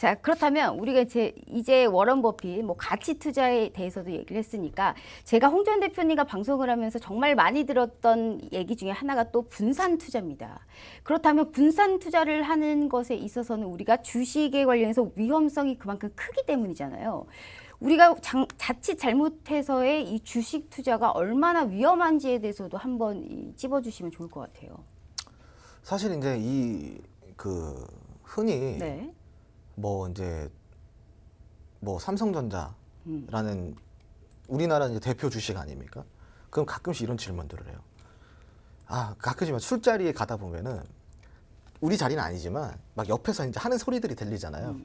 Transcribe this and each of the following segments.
자, 그렇다면 우리가 이제 워런 버핏 뭐 가치 투자에 대해서도 얘기를 했으니까 제가 홍 전 대표님과 방송을 하면서 정말 많이 들었던 얘기 중에 하나가 또 분산 투자입니다. 그렇다면 분산 투자를 하는 것에 있어서는 우리가 주식에 관련해서 위험성이 그만큼 크기 때문이잖아요. 우리가 자칫 잘못해서의 이 주식 투자가 얼마나 위험한지에 대해서도 한번 찝어주시면 좋을 것 같아요. 사실 이제 흔히 네. 뭐 이제 뭐 삼성전자라는 우리나라 이제 대표 주식 아닙니까? 그럼 가끔씩 이런 질문들을 해요. 아, 가끔씩 술자리에 가다 보면은 우리 자리는 아니지만 막 옆에서 이제 하는 소리들이 들리잖아요.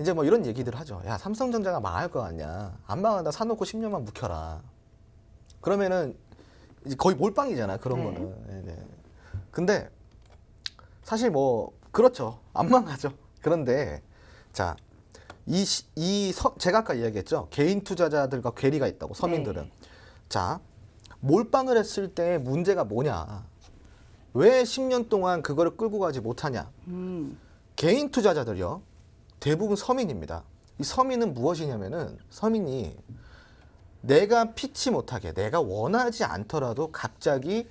이제 뭐 이런 얘기들 하죠. 야, 삼성전자가 망할 것 같냐? 안 망한다. 사놓고 10년만 묵혀라. 그러면은 이제 거의 몰빵이잖아. 그런 네. 거는. 네. 근데 사실 뭐 그렇죠. 안 망하죠. 그런데 자, 제가 아까 이야기했죠. 개인 투자자들과 괴리가 있다고 서민들은. 네. 자, 몰빵을 했을 때 문제가 뭐냐? 왜 10년 동안 그거를 끌고 가지 못하냐? 개인 투자자들이요. 대부분 서민입니다. 이 서민은 무엇이냐면은 서민이 내가 피치 못하게 내가 원하지 않더라도 갑자기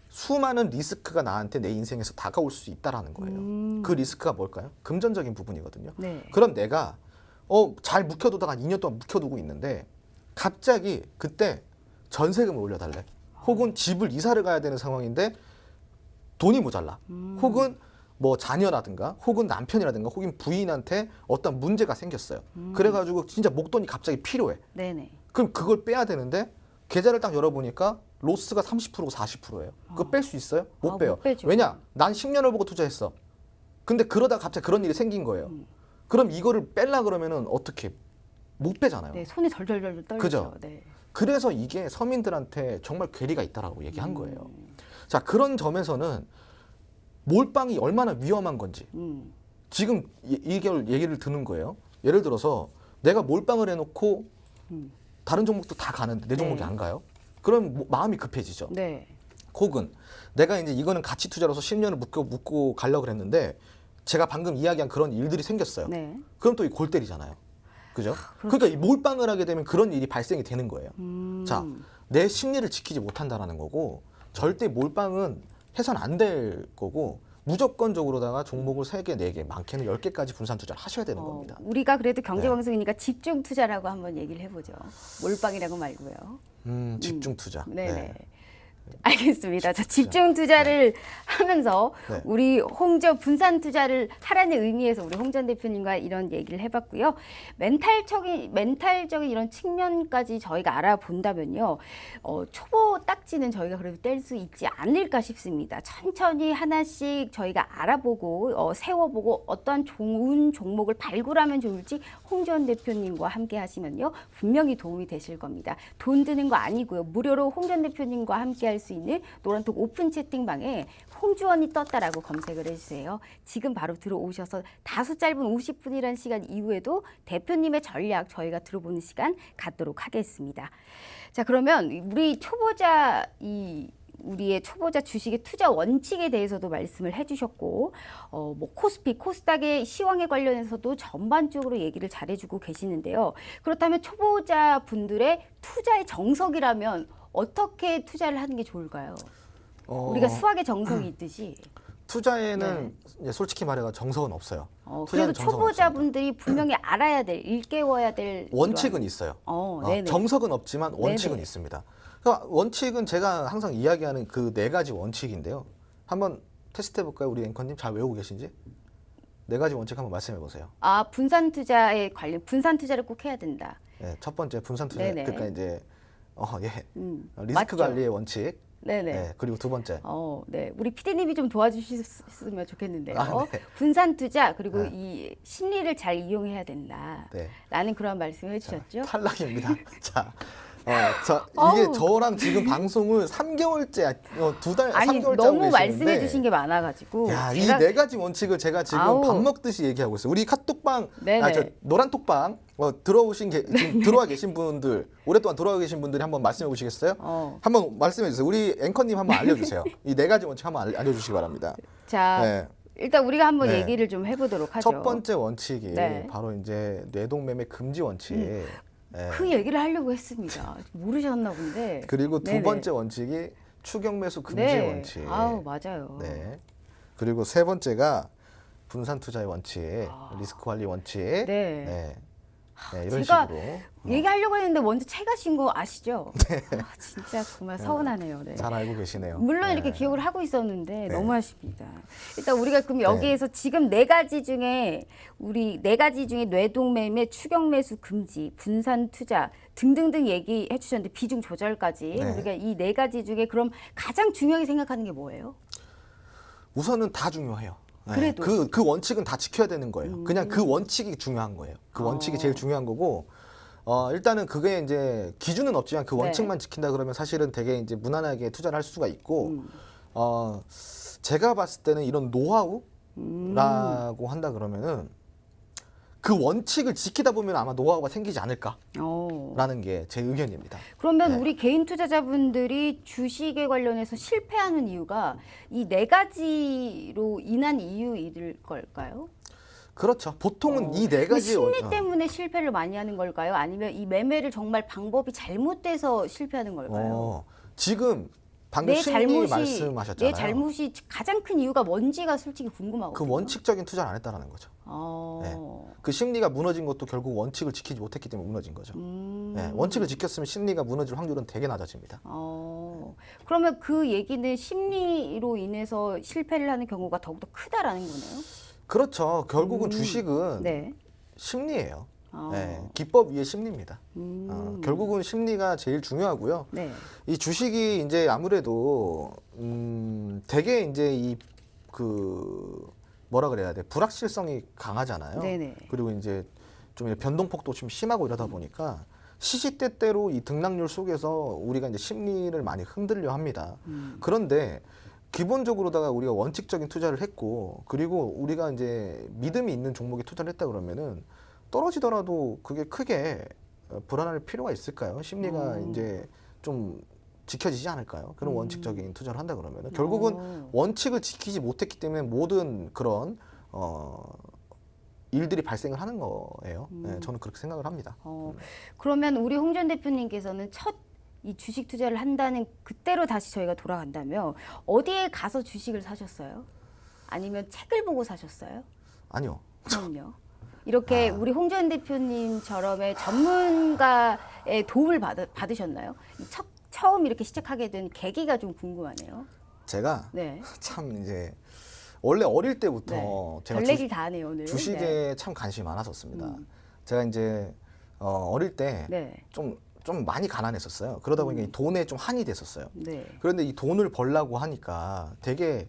수많은 리스크가 나한테 내 인생에서 다가올 수 있다라는 거예요. 그 리스크가 뭘까요? 금전적인 부분이거든요. 네. 그럼 내가 잘 묵혀두다가 2년 동안 묵혀두고 있는데 갑자기 그때 전세금을 올려달래. 혹은 집을 이사를 가야 되는 상황인데 돈이 모자라. 혹은 뭐 자녀라든가 혹은 남편이라든가 혹은 부인한테 어떤 문제가 생겼어요. 그래가지고 진짜 목돈이 갑자기 필요해. 네네. 그럼 그걸 빼야 되는데 계좌를 딱 열어보니까 로스가 30%고 40%예요. 그거 뺄 수 있어요? 못 빼요. 못 빼죠. 왜냐? 난 10년을 보고 투자했어. 근데 그러다 갑자기 그런 일이 생긴 거예요. 그럼 이거를 뺄라 그러면은 어떻게 못 빼잖아요. 네, 손이 덜덜덜 떨리죠. 그죠? 네. 그래서 이게 서민들한테 정말 괴리가 있다라고 얘기한 거예요. 자, 그런 점에서는 몰빵이 얼마나 위험한 건지 지금 얘기를 드는 거예요. 예를 들어서 내가 몰빵을 해놓고 다른 종목도 다 가는데 내 종목이 네. 안 가요? 그럼 마음이 급해지죠. 네. 혹은 내가 이제 이거는 가치 투자로서 10년을 묶고 가려고 그랬는데 제가 방금 이야기한 그런 일들이 생겼어요. 네. 그럼 또 이 골 때리잖아요. 그죠? 그러니까 이 몰빵을 하게 되면 그런 일이 발생이 되는 거예요. 자, 내 심리를 지키지 못한다라는 거고 절대 몰빵은 해선 안 될 거고 무조건적으로다가 종목을 3개, 4개, 많게는 10개까지 분산 투자를 하셔야 되는 겁니다. 우리가 그래도 경제방송이니까 집중 투자라고 한번 얘기를 해보죠. 몰빵이라고 말고요. 집중 투자. 네네. 네. 알겠습니다. 자, 집중 투자를 하면서 네. 우리 분산 투자를 하라는 의미에서 우리 홍 전 대표님과 이런 얘기를 해봤고요. 멘탈적인 이런 측면까지 저희가 알아본다면요. 초보 딱지는 저희가 그래도 뗄 수 있지 않을까 싶습니다. 천천히 하나씩 저희가 알아보고 세워보고 어떠한 좋은 종목을 발굴하면 좋을지 홍 전 대표님과 함께 하시면요. 분명히 도움이 되실 겁니다. 돈 드는 거 아니고요. 무료로 홍 전 대표님과 함께 할 수 있는 노란톡 오픈 채팅방에 홍주원이 떴다라고 검색을 해주세요. 지금 바로 들어오셔서 다소 짧은 50분이라는 시간 이후에도 대표님의 전략 저희가 들어보는 시간 갖도록 하겠습니다. 자, 그러면 우리의 초보자 주식의 투자 원칙에 대해서도 말씀을 해주셨고, 뭐 코스피, 코스닥의 시황에 관련해서도 전반적으로 얘기를 잘해주고 계시는데요. 그렇다면 초보자 분들의 투자의 정석이라면 어떻게 투자를 하는 게 좋을까요? 우리가 수학의 정석이 있듯이. 투자에는 이제 솔직히 말해서 정석은 없어요. 그래도 투자는 정석은 없습니다. 초보자분들이 분명히 알아야 될, 일깨워야 될 원칙은 있어요. 네네. 정석은 없지만 원칙은 네네. 있습니다. 그러니까 원칙은 제가 항상 이야기하는 그 4가지 원칙인데요. 한번 테스트 해볼까요? 우리 앵커님 잘 외우고 계신지? 4가지 원칙 한번 말씀해 보세요. 분산 투자에 관련, 분산 투자를 꼭 해야 된다. 네, 첫 번째 분산 투자. 네네. 그러니까 이제 리스크 맞죠. 관리의 원칙. 네네. 네, 그리고 2번째. 네. 우리 PD님이 좀 도와주셨으면 좋겠는데요. 네. 분산 투자, 그리고 이 심리를 잘 이용해야 된다. 네. 라는 그런 말씀을 해주셨죠. 탈락입니다. 자, 이게 어우. 저랑 지금 방송을 3개월째, 2달, 아니, 3개월째 하고 너무 계시는데 말씀해 주신 게 많아가지고. 야, 이 제가 4가지 원칙을 제가 지금 아우. 밥 먹듯이 얘기하고 있어요. 우리 카톡방, 네네. 노란 톡방 지금 들어와 계신 분들, 오랫동안 들어와 계신 분들이 한번 말씀해 보시겠어요? 한번 말씀해 주세요. 우리 앵커님 한번 알려주세요. 이 4가지 원칙 한번 알려주시기 바랍니다. 자, 네. 일단 우리가 한번 네. 얘기를 좀 해보도록 하죠. 첫 번째 원칙이 네. 바로 이제 뇌동매매 금지 원칙. 예. 그 얘기를 하려고 했습니다. 모르셨나 본데. 그리고 두 네네. 번째 원칙이 추격 매수 금지 네. 원칙. 아우 맞아요. 네. 그리고 세 번째가 분산 투자의 원칙, 리스크 관리 원칙. 네. 네. 네, 이런 제가 식으로 얘기하려고 했는데 먼저 채 가신 거 아시죠? 아, 진짜 정말 서운하네요. 네. 잘 알고 계시네요. 물론 네. 이렇게 기억을 하고 있었는데 네. 너무하십니다. 일단 우리가 그럼 여기에서 지금 네 가지 중에 뇌동매매, 추격매수 금지, 분산 투자 등등등 얘기해 주셨는데 비중 조절까지 네. 우리가 이 네 가지 중에 그럼 가장 중요하게 생각하는 게 뭐예요? 우선은 다 중요해요. 네. 그래도. 그 원칙은 다 지켜야 되는 거예요. 그냥 그 원칙이 중요한 거예요. 그 원칙이 제일 중요한 거고, 일단은 그게 이제 기준은 없지만 그 네. 원칙만 지킨다 그러면 사실은 되게 이제 무난하게 투자를 할 수가 있고, 제가 봤을 때는 이런 노하우라고 한다 그러면은 그 원칙을 지키다 보면 아마 노하우가 생기지 않을까라는 게 제 의견입니다. 그러면 네. 우리 개인 투자자분들이 주식에 관련해서 실패하는 이유가 이 네 가지로 인한 이유일 걸까요? 그렇죠. 보통은 이 네 그 가지 심리 때문에 실패를 많이 하는 걸까요? 아니면 이 매매를 정말 방법이 잘못돼서 실패하는 걸까요? 지금 방금 심리 말씀하셨잖아요. 내 잘못이 가장 큰 이유가 뭔지가 솔직히 궁금하거든요. 그 원칙적인 투자를 안 했다라는 거죠. 네. 그 심리가 무너진 것도 결국 원칙을 지키지 못했기 때문에 무너진 거죠. 네. 원칙을 지켰으면 심리가 무너질 확률은 되게 낮아집니다. 그러면 그 얘기는 심리로 인해서 실패를 하는 경우가 더욱더 크다라는 거네요. 그렇죠. 결국은 주식은 네. 심리예요. 네. 기법 위의 심리입니다. 결국은 심리가 제일 중요하고요. 네. 이 주식이 이제 아무래도 되게 이제 뭐라 그래야 돼? 불확실성이 강하잖아요. 네네. 그리고 이제 좀 변동폭도 좀 심하고 이러다 보니까 시시때때로 이 등락률 속에서 우리가 이제 심리를 많이 흔들려 합니다. 그런데 기본적으로다가 우리가 원칙적인 투자를 했고, 그리고 우리가 이제 믿음이 있는 종목에 투자를 했다 그러면은 떨어지더라도 그게 크게 불안할 필요가 있을까요? 심리가 이제 좀 지켜지지 않을까요? 그런 원칙적인 투자를 한다 그러면은 결국은 원칙을 지키지 못했기 때문에 모든 그런 일들이 발생을 하는 거예요. 네, 저는 그렇게 생각을 합니다. 그러면 우리 홍 전 대표님께서는 첫 이 주식 투자를 한다는 그때로 다시 저희가 돌아간다면 어디에 가서 주식을 사셨어요? 아니면 책을 보고 사셨어요? 아니요. 그럼요. 이렇게 우리 홍 전 대표님처럼의 전문가의 도움을 받으셨나요? 처음 이렇게 시작하게 된 계기가 좀 궁금하네요. 제가 네. 참 이제 원래 어릴 때부터 네. 제가 별얘기를 다 하네요, 오늘. 주식에 네. 참 관심이 많았었습니다. 제가 이제 어릴 때 네. 좀 많이 가난했었어요. 그러다 보니까 이 돈에 좀 한이 됐었어요. 네. 그런데 이 돈을 벌려고 하니까 되게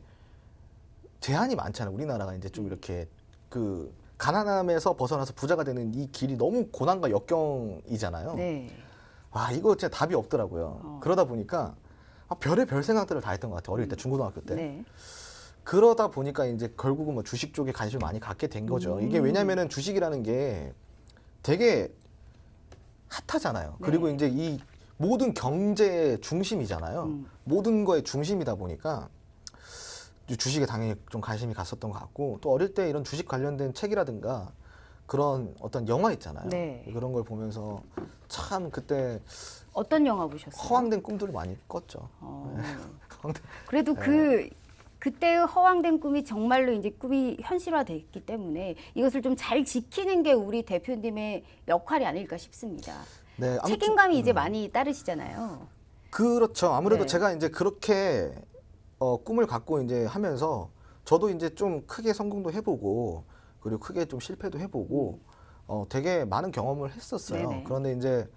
제한이 많잖아요. 우리나라가 이제 좀 이렇게 그 가난함에서 벗어나서 부자가 되는 이 길이 너무 고난과 역경이잖아요. 네. 와, 이거 진짜 답이 없더라고요. 그러다 보니까 별의 별 생각들을 다 했던 것 같아요. 어릴 때, 중고등학교 때. 네. 그러다 보니까 이제 결국은 뭐 주식 쪽에 관심을 많이 갖게 된 거죠. 이게 왜냐면은 주식이라는 게 되게 핫하잖아요. 네. 그리고 이제 이 모든 경제의 중심이잖아요. 모든 거의 중심이다 보니까 주식에 당연히 좀 관심이 갔었던 것 같고, 또 어릴 때 이런 주식 관련된 책이라든가 그런 어떤 영화 있잖아요. 네. 그런 걸 보면서 참 그때 어떤 영화 보셨어요? 허황된 꿈들을 많이 꿨죠. 그래도 그때의 허황된 꿈이 정말로 이제 꿈이 현실화됐기 때문에 이것을 좀 잘 지키는 게 우리 대표님의 역할이 아닐까 싶습니다. 네, 아무튼, 책임감이 이제 많이 따르시잖아요. 그렇죠. 아무래도 네. 제가 이제 그렇게 꿈을 갖고 이제 하면서 저도 이제 좀 크게 성공도 해보고, 그리고 크게 좀 실패도 해보고 되게 많은 경험을 했었어요. 네네. 그런데 이제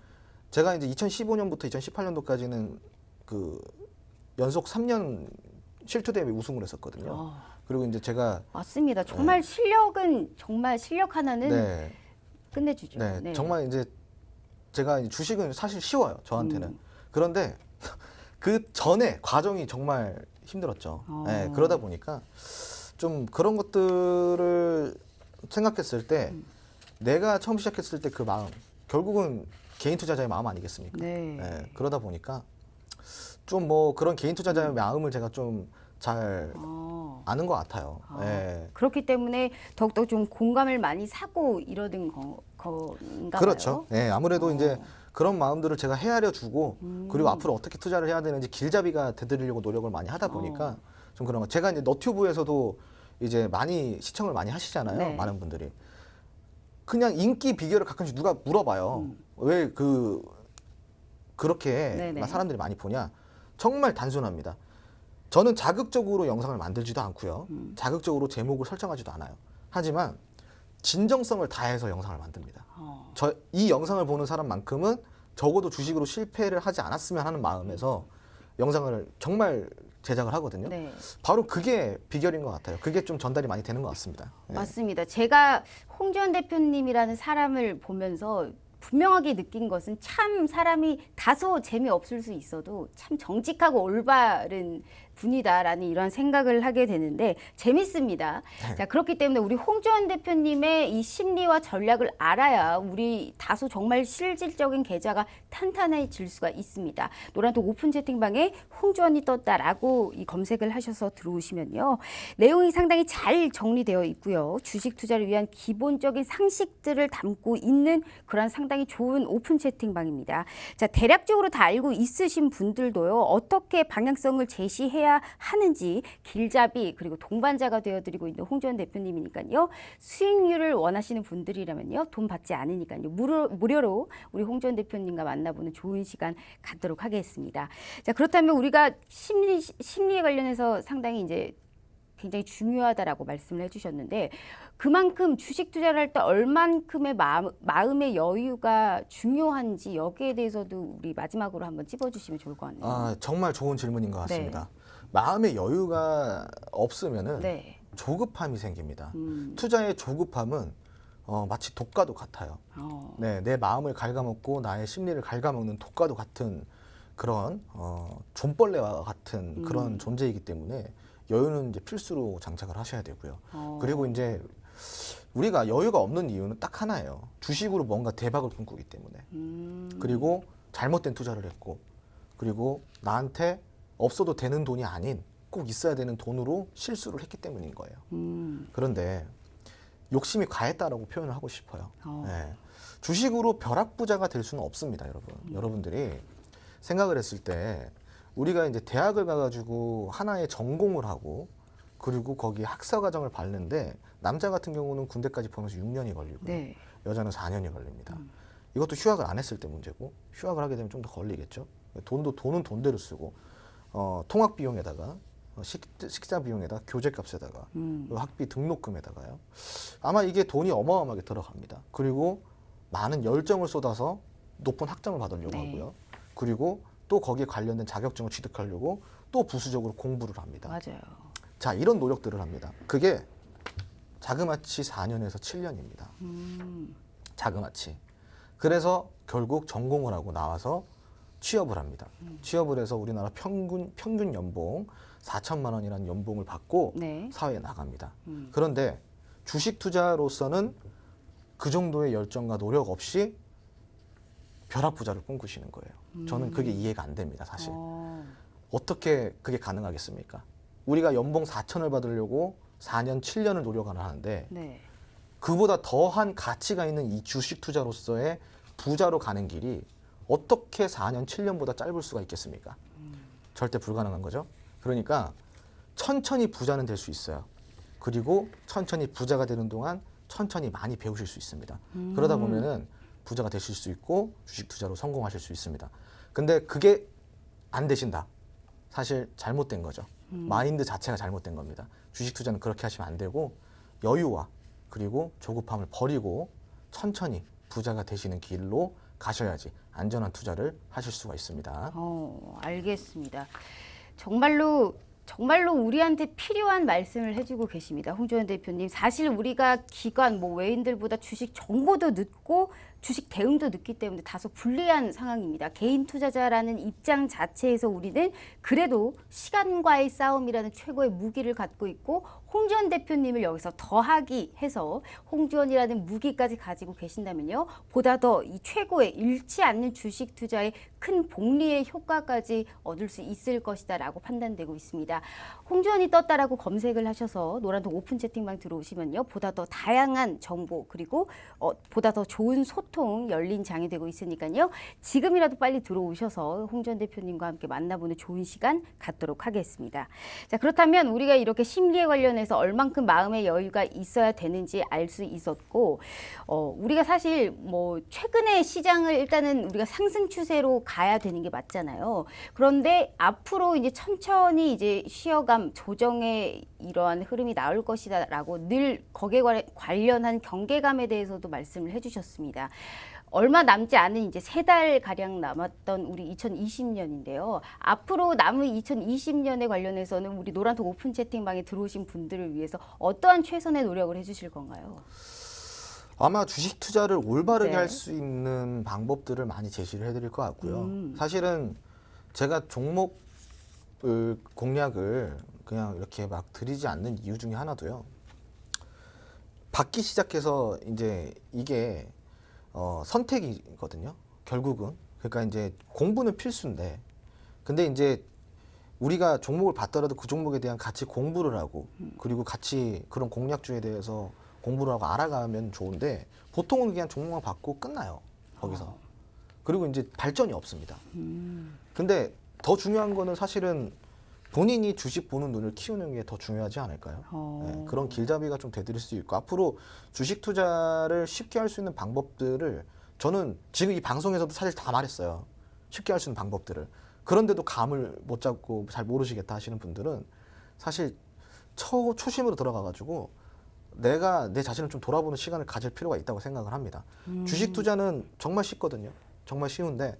제가 이제 2015년부터 2018년도까지는 그 연속 3년 실투 대회 우승을 했었거든요. 그리고 이제 제가 맞습니다. 정말 실력은 정말 실력 하나는 네, 끝내주죠. 네, 정말 이제 제가 이제 주식은 사실 쉬워요, 저한테는. 그런데 그 전에 과정이 정말 힘들었죠. 네, 그러다 보니까 좀 그런 것들을 생각했을 때 내가 처음 시작했을 때 그 마음, 결국은 개인 투자자의 마음 아니겠습니까? 네. 그러다 보니까 좀 뭐 그런 개인 투자자의 마음을 제가 좀 잘 아는 것 같아요. 예. 그렇기 때문에 더욱더 좀 공감을 많이 사고 이러는 건가 그렇죠. 봐요. 예, 아무래도 이제 그런 마음들을 제가 헤아려 주고 그리고 앞으로 어떻게 투자를 해야 되는지 길잡이가 되드리려고 노력을 많이 하다 보니까 좀 그런 거. 제가 이제 너튜브에서도 이제 많이 시청을 많이 하시잖아요. 네. 많은 분들이. 그냥 인기 비결을 가끔씩 누가 물어봐요. 왜 그렇게 네네. 사람들이 많이 보냐? 정말 단순합니다. 저는 자극적으로 영상을 만들지도 않고요. 자극적으로 제목을 설정하지도 않아요. 하지만 진정성을 다해서 영상을 만듭니다. 이 영상을 보는 사람만큼은 적어도 주식으로 실패를 하지 않았으면 하는 마음에서 영상을 정말 제작을 하거든요. 네. 바로 그게 비결인 것 같아요. 그게 좀 전달이 많이 되는 것 같습니다. 네. 맞습니다. 제가 홍지원 대표님이라는 사람을 보면서 분명하게 느낀 것은 참 사람이 다소 재미없을 수 있어도 참 정직하고 올바른 분이다라는 이런 생각을 하게 되는데 재밌습니다. 자, 그렇기 때문에 우리 홍지원 대표님의 이 심리와 전략을 알아야 우리 다소 정말 실질적인 계좌가 탄탄해질 수가 있습니다. 노란톡 오픈 채팅방에 홍지원이 떴다라고 이 검색을 하셔서 들어오시면요. 내용이 상당히 잘 정리되어 있고요. 주식 투자를 위한 기본적인 상식들을 담고 있는 그런 상당히 좋은 오픈 채팅방입니다. 자, 대략적으로 다 알고 있으신 분들도요. 어떻게 방향성을 제시해야 하는지 길잡이 그리고 동반자가 되어드리고 있는 홍지원 대표님이니까요. 수익률을 원하시는 분들이라면요. 돈 받지 않으니까요. 무료로 우리 홍지원 대표님과 만나보는 좋은 시간 갖도록 하겠습니다. 자, 그렇다면 우리가 심리에 관련해서 상당히 이제 굉장히 중요하다라고 말씀을 해주셨는데 그만큼 주식 투자를 할 때 얼만큼의 마음의 여유가 중요한지 여기에 대해서도 우리 마지막으로 한번 찝어주시면 좋을 것 같네요. 아, 정말 좋은 질문인 것 같습니다. 마음의 여유가 없으면은 네. 조급함이 생깁니다. 투자의 조급함은 마치 독과도 같아요. 네, 내 마음을 갉아먹고 나의 심리를 갉아먹는 독과도 같은 그런 존벌레와 같은 그런 존재이기 때문에 여유는 이제 필수로 장착을 하셔야 되고요. 그리고 이제 우리가 여유가 없는 이유는 딱 하나예요. 주식으로 뭔가 대박을 꿈꾸기 때문에. 그리고 잘못된 투자를 했고, 그리고 나한테 없어도 되는 돈이 아닌 꼭 있어야 되는 돈으로 실수를 했기 때문인 거예요. 그런데 욕심이 과했다라고 표현을 하고 싶어요. 네. 주식으로 벼락부자가 될 수는 없습니다, 여러분. 여러분들이 생각을 했을 때 우리가 이제 대학을 가가지고 하나의 전공을 하고 그리고 거기 학사 과정을 밟는데 남자 같은 경우는 군대까지 포함해서 6년이 걸리고 네. 여자는 4년이 걸립니다. 이것도 휴학을 안 했을 때 문제고 휴학을 하게 되면 좀 더 걸리겠죠. 돈은 돈대로 쓰고 통학 비용에다가 식사 비용에다가 교재값에다가 학비 등록금에다가요. 아마 이게 돈이 어마어마하게 들어갑니다. 그리고 많은 열정을 쏟아서 높은 학점을 받으려고 네. 하고요. 그리고 또 거기에 관련된 자격증을 취득하려고 또 부수적으로 공부를 합니다. 맞아요. 자, 이런 노력들을 합니다. 그게 자그마치 4년에서 7년입니다. 자그마치. 그래서 결국 전공을 하고 나와서 취업을 합니다. 취업을 해서 우리나라 평균 연봉 4천만 원이라는 연봉을 받고 네. 사회에 나갑니다. 그런데 주식 투자로서는 그 정도의 열정과 노력 없이 벼락부자를 꿈꾸시는 거예요. 저는 그게 이해가 안 됩니다, 사실. 어떻게 그게 가능하겠습니까? 우리가 연봉 4천을 받으려고 4년, 7년을 노력을 하는데 네. 그보다 더한 가치가 있는 이 주식 투자로서의 부자로 가는 길이 어떻게 4년, 7년보다 짧을 수가 있겠습니까? 절대 불가능한 거죠. 그러니까 천천히 부자는 될 수 있어요. 그리고 천천히 부자가 되는 동안 천천히 많이 배우실 수 있습니다. 그러다 보면은 부자가 되실 수 있고 주식 투자로 성공하실 수 있습니다. 근데 그게 안 되신다. 사실 잘못된 거죠. 마인드 자체가 잘못된 겁니다. 주식 투자는 그렇게 하시면 안 되고 여유와 그리고 조급함을 버리고 천천히 부자가 되시는 길로 가셔야지 안전한 투자를 하실 수가 있습니다. 알겠습니다. 정말로 우리한테 필요한 말씀을 해주고 계십니다. 홍지원 대표님. 사실 우리가 기관, 외인들보다 주식 정보도 늦고 주식 대응도 늦기 때문에 다소 불리한 상황입니다. 개인 투자자라는 입장 자체에서 우리는 그래도 시간과의 싸움이라는 최고의 무기를 갖고 있고 홍지원 대표님을 여기서 더하기 해서 홍지원이라는 무기까지 가지고 계신다면요. 보다 더 이 최고의 잃지 않는 주식 투자의 큰 복리의 효과까지 얻을 수 있을 것이다라고 판단되고 있습니다. 홍지원이 떴다라고 검색을 하셔서 노란톡 오픈 채팅방 들어오시면요. 보다 더 다양한 정보 그리고 보다 더 좋은 소통 열린 장이 되고 있으니까요. 지금이라도 빨리 들어오셔서 홍지원 대표님과 함께 만나보는 좋은 시간 갖도록 하겠습니다. 자, 그렇다면 우리가 이렇게 심리에 관련해서 얼만큼 마음의 여유가 있어야 되는지 알 수 있었고 우리가 사실 뭐 최근에 시장을 일단은 우리가 상승 추세로 가야 되는 게 맞잖아요. 그런데 앞으로 이제 천천히 이제 쉬어감 조정의 이러한 흐름이 나올 것이다라고 늘 거기에 관련한 경계감에 대해서도 말씀을 해주셨습니다. 얼마 남지 않은 이제 3달 가량 남았던 우리 2020년인데요. 앞으로 남은 2020년에 관련해서는 우리 노란톡 오픈 채팅방에 들어오신 분들을 위해서 어떠한 최선의 노력을 해주실 건가요? 아마 주식 투자를 올바르게 네. 할 수 있는 방법들을 많이 제시를 해드릴 것 같고요. 사실은 제가 종목 공략을 그냥 이렇게 막 드리지 않는 이유 중에 하나도요. 받기 시작해서 이제 이게 선택이거든요. 결국은. 그러니까 이제 공부는 필수인데, 근데 이제 우리가 종목을 받더라도 그 종목에 대한 같이 공부를 하고, 그리고 같이 그런 공략주에 대해서 공부를 하고 알아가면 좋은데, 보통은 그냥 종목만 받고 끝나요. 거기서. 그리고 이제 발전이 없습니다. 근데 더 중요한 거는 사실은 본인이 주식 보는 눈을 키우는 게 더 중요하지 않을까요? 네, 그런 길잡이가 좀 되드릴 수 있고, 앞으로 주식 투자를 쉽게 할 수 있는 방법들을 저는 지금 이 방송에서도 사실 다 말했어요. 쉽게 할 수 있는 방법들을. 그런데도 감을 못 잡고 잘 모르시겠다 하시는 분들은 사실 초심으로 들어가가지고 내가 내 자신을 좀 돌아보는 시간을 가질 필요가 있다고 생각을 합니다. 주식 투자는 정말 쉽거든요. 정말 쉬운데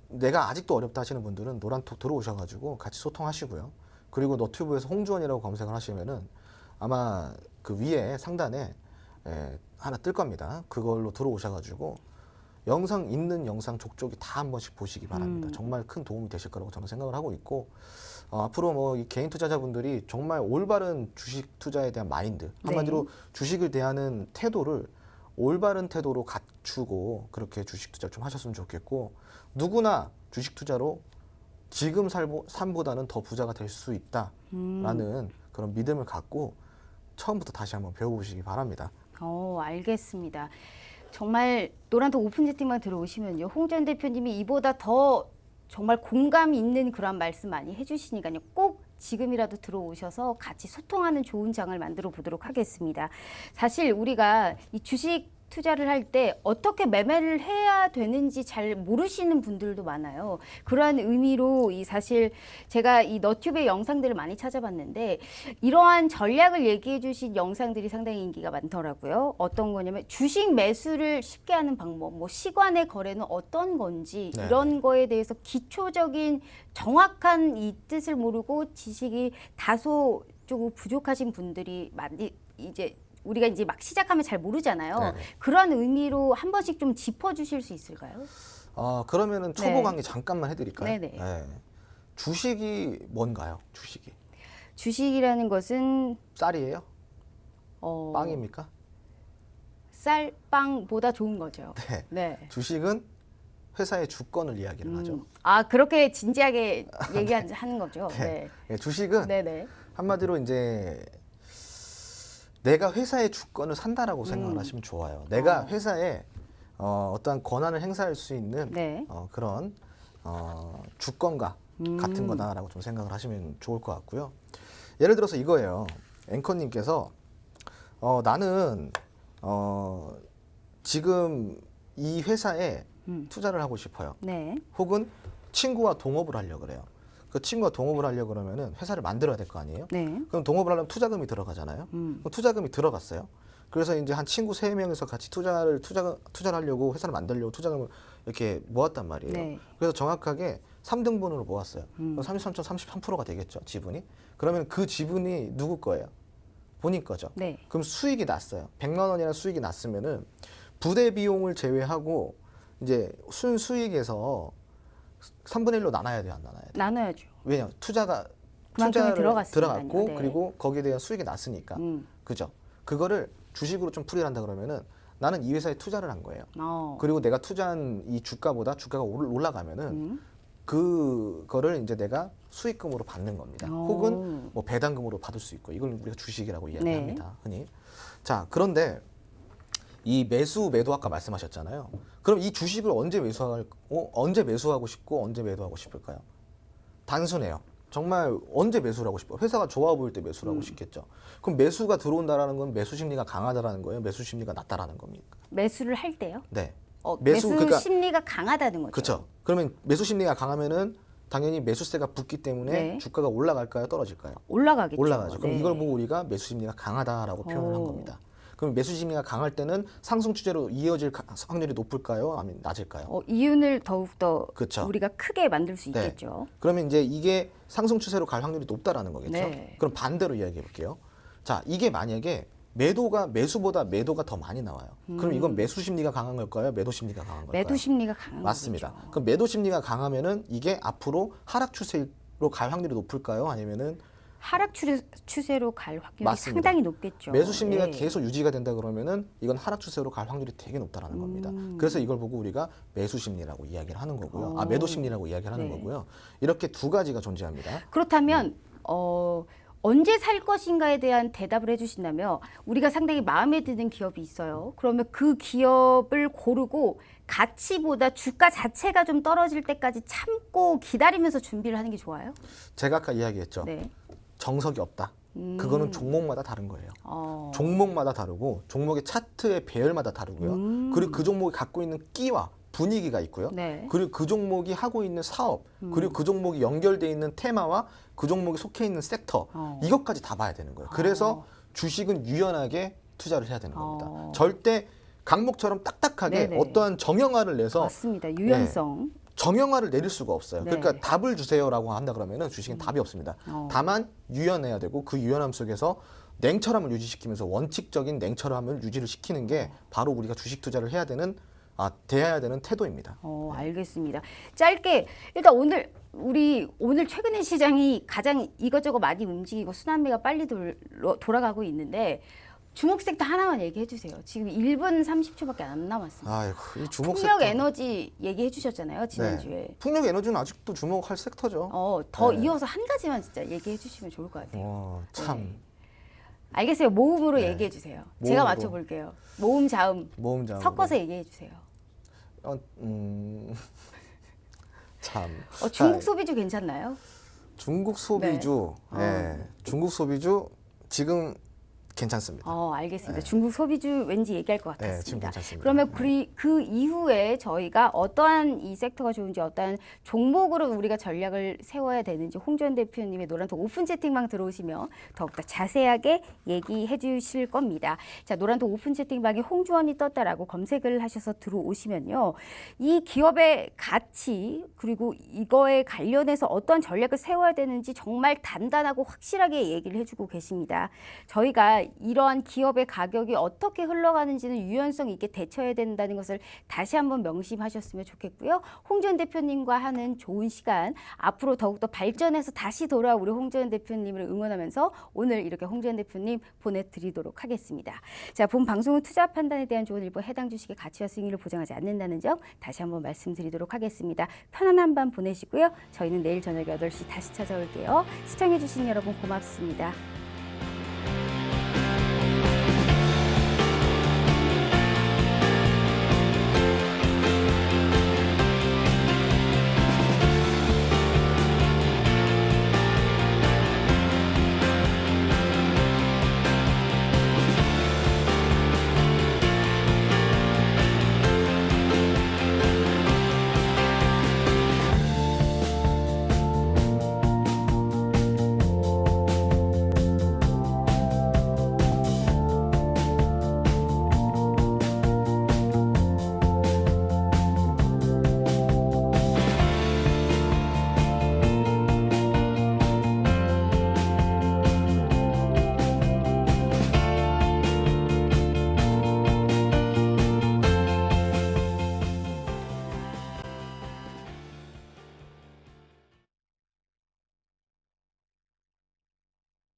내가 아직도 어렵다 하시는 분들은 노란톡 들어오셔가지고 같이 소통하시고요. 그리고 너튜브에서 홍주원이라고 검색을 하시면은 아마 그 위에 상단에 하나 뜰 겁니다. 그걸로 들어오셔가지고 영상 있는 영상 족족이 다 한 번씩 보시기 바랍니다. 정말 큰 도움이 되실 거라고 저는 생각을 하고 있고, 앞으로 뭐 이 개인 투자자분들이 정말 올바른 주식 투자에 대한 마인드, 한마디로 주식을 대하는 태도를 올바른 태도로 갖추고 그렇게 주식 투자를 좀 하셨으면 좋겠고, 누구나 주식 투자로 지금 삶보다는 더 부자가 될 수 있다라는 그런 믿음을 갖고 처음부터 다시 한번 배워보시기 바랍니다. 알겠습니다. 정말 노란톡 오픈 채팅만 들어오시면요. 홍지원 대표님이 이보다 더 정말 공감 있는 그런 말씀 많이 해주시니까요. 꼭 지금이라도 들어오셔서 같이 소통하는 좋은 장을 만들어 보도록 하겠습니다. 사실 우리가 이 주식 투자를 할 때 어떻게 매매를 해야 되는지 잘 모르시는 분들도 많아요. 그러한 의미로 이 사실 제가 이 너튜브의 영상들을 많이 찾아봤는데 이러한 전략을 얘기해 주신 영상들이 상당히 인기가 많더라고요. 어떤 거냐면 주식 매수를 쉽게 하는 방법, 뭐 시간의 거래는 어떤 건지 네. 이런 거에 대해서 기초적인 정확한 이 뜻을 모르고 지식이 다소 조금 부족하신 분들이 많이 이제 우리가 이제 막 시작하면 잘 모르잖아요. 네네. 그런 의미로 한 번씩 좀 짚어주실 수 있을까요? 그러면은 초보 네. 강의 잠깐만 해드릴까요? 네네. 네. 주식이 뭔가요? 주식이 주식이라는 것은 쌀이에요? 빵입니까? 쌀, 빵보다 좋은 거죠. 네. 네. 주식은 회사의 주권을 이야기를 하죠. 그렇게 진지하게 얘기하는 거죠. 네. 네, 주식은 네네. 한마디로 이제 내가 회사의 주권을 산다라고 생각을 하시면 좋아요. 내가 회사에 어떠한 권한을 행사할 수 있는 네. 그런 주권과 같은 거다라고 좀 생각을 하시면 좋을 것 같고요. 예를 들어서 이거예요. 앵커님께서 나는 지금 이 회사에 투자를 하고 싶어요. 네. 혹은 친구와 동업을 하려고 그래요. 그 친구가 동업을 하려고 그러면은 회사를 만들어야 될 거 아니에요? 네. 그럼 동업을 하려면 투자금이 들어가잖아요. 그럼 투자금이 들어갔어요. 그래서 이제 한 친구 3명이서 같이 투자를 하려고 회사를 만들려고 투자금을 이렇게 모았단 말이에요. 네. 그래서 정확하게 3등분으로 모았어요. 그럼 33.33%가 되겠죠, 지분이. 그러면 그 지분이 누구 거예요? 본인 거죠. 네. 그럼 수익이 났어요. 100만 원이라는 수익이 났으면은 부대 비용을 제외하고 이제 순수익에서 3분의 1로 나눠야 돼요, 안 나눠야 돼요? 나눠야죠. 왜냐? 투자가 그만큼이 들어갔으니까요. 들어갔고 네. 그리고 거기에 대한 수익이 났으니까 그죠? 그거를 주식으로 좀 풀이를 한다 그러면은 나는 이 회사에 투자를 한 거예요. 그리고 내가 투자한 이 주가보다 주가가 올라가면은 그거를 이제 내가 수익금으로 받는 겁니다. 혹은 뭐 배당금으로 받을 수 있고 이걸 우리가 주식이라고 이야기합니다. 흔히. 자, 그런데 이 매도 아까 말씀하셨잖아요. 그럼 이 주식을 언제 매수하고 싶고 언제 매도하고 싶을까요? 단순해요. 정말 언제 매수를 하고 싶어요? 회사가 좋아 보일 때 매수를 하고 싶겠죠. 그럼 매수가 들어온다라는 건 매수 심리가 강하다라는 거예요? 매수 심리가 낮다라는 겁니까? 매수를 할 때요? 네. 매수 그러니까, 심리가 강하다는 거죠. 그렇죠. 그러면 매수 심리가 강하면은 당연히 매수세가 붙기 때문에 네. 주가가 올라갈까요? 떨어질까요? 올라가겠죠. 올라가죠. 그럼 네. 이걸 보고 우리가 매수 심리가 강하다라고 표현을 한 겁니다. 그럼 매수 심리가 강할 때는 상승 추세로 이어질 확률이 높을까요? 아니면 낮을까요? 이윤을 더욱더 그쵸. 우리가 크게 만들 수 네. 있겠죠. 그러면 이제 이게 상승 추세로 갈 확률이 높다라는 거겠죠. 네. 그럼 반대로 이야기해 볼게요. 자, 이게 만약에 매수보다 매도가 더 많이 나와요. 그럼 이건 매수 심리가 강한 걸까요? 매도 심리가 강한 걸까요? 매도 심리가 강한 맞습니다. 거죠. 그럼 매도 심리가 강하면은 이게 앞으로 하락 추세로 갈 확률이 높을까요? 아니면은 하락 추세로 갈 확률이 맞습니다. 상당히 높겠죠. 매수 심리가 네. 계속 유지가 된다 그러면은 이건 하락 추세로 갈 확률이 되게 높다라는 겁니다. 그래서 이걸 보고 우리가 매수 심리라고 이야기를 하는 거고요. 매도 심리라고 이야기를 하는 네. 거고요. 이렇게 두 가지가 존재합니다. 그렇다면 언제 살 것인가에 대한 대답을 해주신다면 우리가 상당히 마음에 드는 기업이 있어요. 그러면 그 기업을 고르고 가치보다 주가 자체가 좀 떨어질 때까지 참고 기다리면서 준비를 하는 게 좋아요? 제가 아까 이야기했죠. 네. 정석이 없다. 그거는 종목마다 다른 거예요. 종목마다 다르고 종목의 차트의 배열마다 다르고요. 그리고 그 종목이 갖고 있는 끼와 분위기가 있고요. 네. 그리고 그 종목이 하고 있는 사업, 그리고 그 종목이 연결돼 있는 테마와 그 종목이 속해 있는 섹터, 이것까지 다 봐야 되는 거예요. 그래서 주식은 유연하게 투자를 해야 되는 겁니다. 절대 강목처럼 딱딱하게 네네. 어떠한 정형화를 내서 맞습니다. 유연성. 정형화를 내릴 수가 없어요. 네. 그러니까 답을 주세요라고 한다 그러면은 주식은 답이 없습니다. 다만 유연해야 되고 그 유연함 속에서 냉철함을 유지시키면서 원칙적인 냉철함을 유지를 시키는 게 바로 우리가 주식 투자를 해야 되는 대해야 되는 태도입니다. 알겠습니다. 짧게 일단 오늘 최근에 시장이 가장 이것저것 많이 움직이고 순환매가 빨리 돌아가고 있는데 주목 섹터 하나만 얘기해 주세요. 지금 1분 30초밖에 안 남았습니다. 아이고, 이 주목 풍력 섹터. 에너지 얘기해 주셨잖아요. 지난주에. 네. 풍력 에너지는 아직도 주목할 섹터죠. 더 네. 이어서 한 가지만 진짜 얘기해 주시면 좋을 것 같아요. 참. 네. 알겠어요. 모음으로 네. 얘기해 주세요. 모음으로. 제가 맞춰볼게요. 모음 자음 섞어서 얘기해 주세요. 참. 중국 소비주 괜찮나요? 중국 소비주. 네. 중국 소비주 지금 괜찮습니다. 알겠습니다. 네. 중국 소비주 왠지 얘기할 것 네, 같았습니다. 지금 괜찮습니다. 그러면 그 이후에 저희가 어떠한 이 섹터가 좋은지 어떠한 종목으로 우리가 전략을 세워야 되는지 홍주원 대표님의 노란톡 오픈 채팅방 들어오시면 더욱더 자세하게 얘기해 주실 겁니다. 자, 노란톡 오픈 채팅방에 홍주원이 떴다라고 검색을 하셔서 들어오시면요. 이 기업의 가치 그리고 이거에 관련해서 어떤 전략을 세워야 되는지 정말 단단하고 확실하게 얘기를 해주고 계십니다. 저희가 이러한 기업의 가격이 어떻게 흘러가는지는 유연성 있게 대처해야 된다는 것을 다시 한번 명심하셨으면 좋겠고요. 홍주원 대표님과 하는 좋은 시간 앞으로 더욱더 발전해서 다시 돌아와 우리 홍주원 대표님을 응원하면서 오늘 이렇게 홍주원 대표님 보내드리도록 하겠습니다. 자, 본 방송은 투자 판단에 대한 조언 일부 해당 주식의 가치와 수익률을 보장하지 않는다는 점 다시 한번 말씀드리도록 하겠습니다. 편안한 밤 보내시고요. 저희는 내일 저녁 8시 다시 찾아올게요. 시청해주신 여러분 고맙습니다.